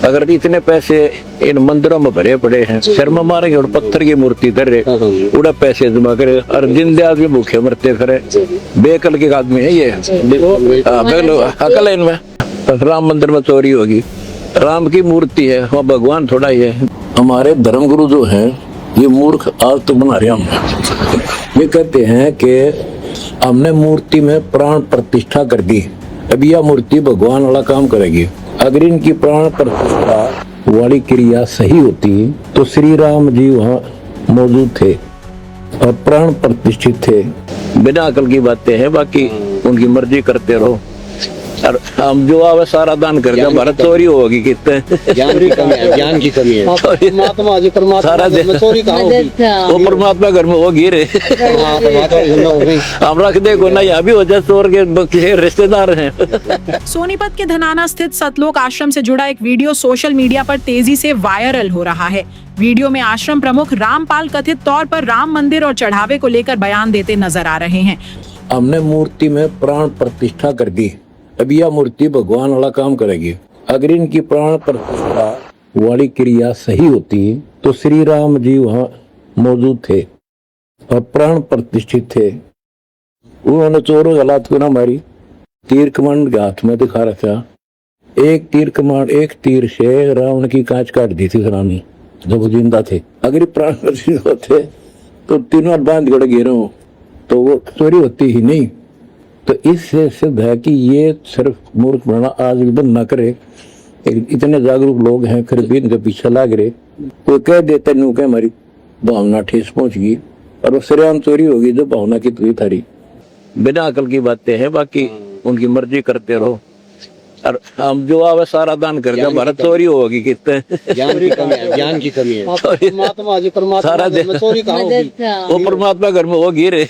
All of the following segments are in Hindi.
अगर इतने पैसे इन मंदिरों में भरे पड़े हैं, शर्म मारेंगे और पत्थर की मूर्ति धर रहे उड़ा पैसे जमा करे और दिन आदमी भूखे मरते फिरे। बेकल के आदमी है ये, अकल है इनमें। राम मंदिर में चोरी होगी, राम की मूर्ति है, वहाँ भगवान थोड़ा ही है। हमारे धर्मगुरु जो हैं ये मूर्ख आज तो बना रहे हम। ये कहते हैं कि हमने मूर्ति में प्राण प्रतिष्ठा कर दी, अब यह मूर्ति भगवान वाला काम करेगी। अगर इनकी प्राण प्रतिष्ठा वाली क्रिया सही होती तो श्री राम जी वहाँ मौजूद थे और प्राण प्रतिष्ठित थे। बिना अकल की बातें हैं, बाकी उनकी मर्जी करते रहो। और हम जो आवे सारा दान कर दे, भारत चोरी होगी कितने। ज्ञान की कमी है, ज्ञान की कमी है। परमात्मा जी सारा में चोरी कहाँ होगी? वो परमात्मा घर में होगी रे। हम रख देखो ना, यहाँ भी हो जाए चोर के रिश्तेदार हैं। सोनीपत के धनाना स्थित सतलोक आश्रम से जुड़ा एक वीडियो सोशल मीडिया पर तेजी से वायरल हो रहा है। वीडियो में आश्रम प्रमुख रामपाल कथित तौर पर राम मंदिर और चढ़ावे को लेकर बयान देते नजर आ रहे हैं। हमने मूर्ति में प्राण प्रतिष्ठा कर दी, अब यह मूर्ति भगवान वाला काम करेगी। अगर इनकी प्राण प्रतिष्ठा वाली क्रिया सही होती तो श्री राम जी वहाँ मौजूद थे और प्राण प्रतिष्ठित थे। उन्होंने चोरों की हालात को ना मारी, तीर कमान के हाथ में दिखा रखा। एक तीर कमान, एक तीर से रावण की कांच काट दी थी रानी जब वो जिंदा थे। अगर प्राण प्रतिष्ठित होते तो तीनों बांध गड़ गिरे तो वो चोरी होती ही नहीं। तो इससे सिद्ध है कि ये सिर्फ मूर्ख बनाना आज भी बंद ना करे। इतने जागरूक लोग हैं फिर भी इनके पीछे लाग रहे। कोई कह देते नू कह हमारी भावना ठेस पहुंच गई और वो सरेआम चोरी होगी जो भावना की तुई थारी। बिना अकल की बातें हैं, बाकी उनकी मर्जी करते रहो। और हम जो आवे सारा दान कर दे, भारत चोरी होगी कितने। ज्ञान की कमी है, ज्ञान की कमी है। परमात्मा जी सारा में चोरी कहाँ होगी? वो परमात्मा घर में होगी रे।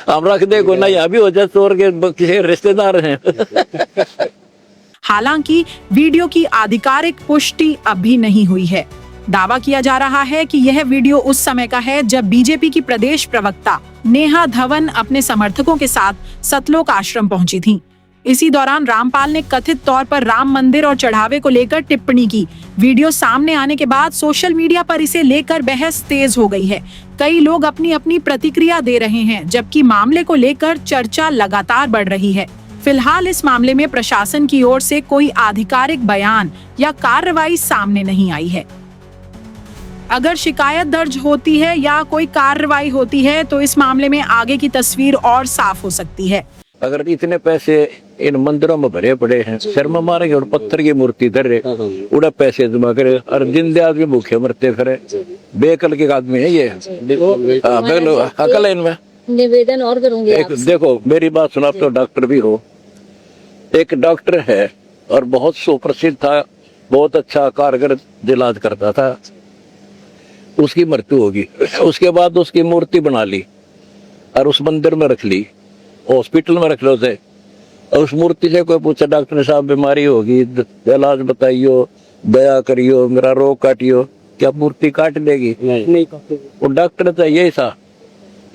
हम रख देखो ना, यहाँ भी हो जाए चोर के रिश्तेदार हैं। हालांकि वीडियो की आधिकारिक पुष्टि अभी नहीं हुई है। दावा किया जा रहा है कि यह वीडियो उस समय का है जब बीजेपी की प्रदेश प्रवक्ता नेहा धवन अपने समर्थकों के साथ सतलोक आश्रम पहुंची थीं। इसी दौरान रामपाल ने कथित तौर पर राम मंदिर और चढ़ावे को लेकर टिप्पणी की। वीडियो सामने आने के बाद सोशल मीडिया पर इसे लेकर बहस तेज हो गई है। कई लोग अपनी अपनी प्रतिक्रिया दे रहे हैं, जबकि मामले को लेकर चर्चा लगातार बढ़ रही है। फिलहाल इस मामले में प्रशासन की ओर से कोई आधिकारिक बयान या कार्रवाई सामने नहीं आई है। अगर शिकायत दर्ज होती है या कोई कार्रवाई होती है तो इस मामले में आगे की तस्वीर और साफ हो सकती है। अगर इतने पैसे इन मंदिरों में भरे पड़े हैं, शर्म मारेंगे और पत्थर की मूर्ति धर रहे उड़ा पैसे जमा करे और दिन आदमी भूखे मरते फिरे। बेकल के आदमी है ये, अकल है इनमें। निवेदन और करूंगी देखो मेरी बात सुना, तो डॉक्टर भी हो। एक डॉक्टर है और बहुत सुप्रसिद्ध था, बहुत अच्छा कारगर इलाज करता था। उसकी मृत्यु होगी, उसके बाद उसकी मूर्ति बना ली और उस मंदिर में रख ली, हॉस्पिटल में रख लो उसे। और उस मूर्ति से कोई पूछा डॉक्टर साहब बीमारी होगी, इलाज बताइयो, दया करियो, मेरा रोग काटियो, क्या मूर्ति काट देगी? नहीं। वो डॉक्टर तो यही था,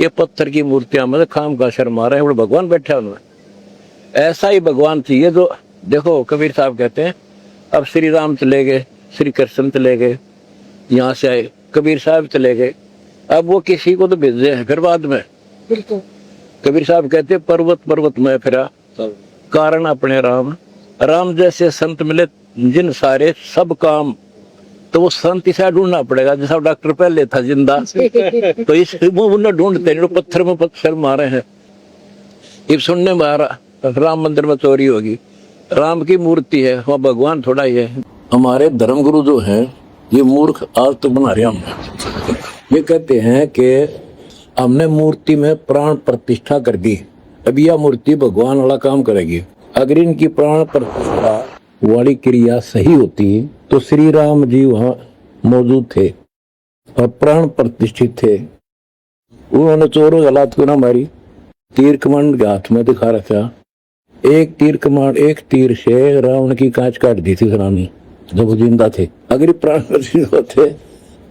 ये पत्थर की मूर्तियां में खाम का शर्मा रहे हैं, भगवान बैठे उनमें। ऐसा ही भगवान चाहिए जो, देखो कबीर साहब कहते हैं अब श्री राम चले गए, श्री कृष्ण चले गए, यहाँ से आए कबीर साहब चले गए, अब वो किसी को तो भेजे हैं फिर बाद में। कबीर साहब कहते पर्वत पर्वत में फिरा कारण अपने राम, राम जैसे संत मिले जिन सारे सब काम। तो वो संत इसे ढूंढना पड़ेगा, जैसा डॉक्टर पहले था जिंदा तो इस उन्हें ढूंढते हैं, पत्थर में पत्थर मारे हैं। ये सुनने में आ रहा राम मंदिर में चोरी होगी, राम की मूर्ति है, वहाँ भगवान थोड़ा ही है। हमारे धर्मगुरु जो हैं ये मूर्ख आज तो बना रहे हम। ये कहते हैं कि हमने मूर्ति में प्राण प्रतिष्ठा कर दी, अब यह मूर्ति भगवान वाला काम करेगी। अगर इनकी प्राण प्रतिष्ठा वाली क्रिया सही होती तो श्री राम जी वहाँ मौजूद थे और प्राण प्रतिष्ठित थे। उन्होंने चोरों की हालात को ना मारी, तीर कमान के हाथ में दिखा रखा। एक तीर कमान, एक तीर से रावण की कांच काट दी थी रानी जब वो जिंदा थे। अगर प्राण प्रतिष्ठित होते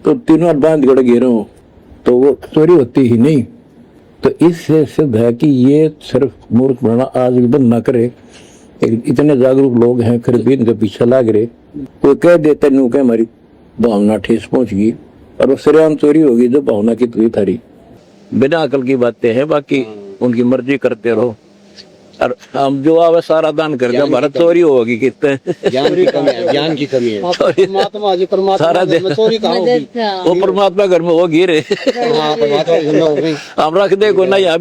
तो तीनों बांध गड़ गिरे तो वो चोरी होती ही नहीं। तो इससे सिद्ध है कि ये सिर्फ मूर्ख बनाना आज भी बंद ना करे। इतने जागरूक लोग हैं फिर भी इनके पीछे लाग रहे। कोई कह देते नू के हमारी भावना ठेस पहुंच गई और वो सरेआम चोरी होगी जो भावना की तुई थारी। बिना अकल की बातें हैं, बाकी उनकी मर्जी करते रहो। और हम जो आवे सारा दान कर दिया, भारत चोरी होगी कितने। ज्ञान की कमी है, ज्ञान की कमी है। परमात्मा जी परमात्मा सारा घर में चोरी कहाँ होगी? वो परमात्मा घर में होगी रे। हाँ, परमात्मा घर में हो गई। हम रख दे को ना यहाँ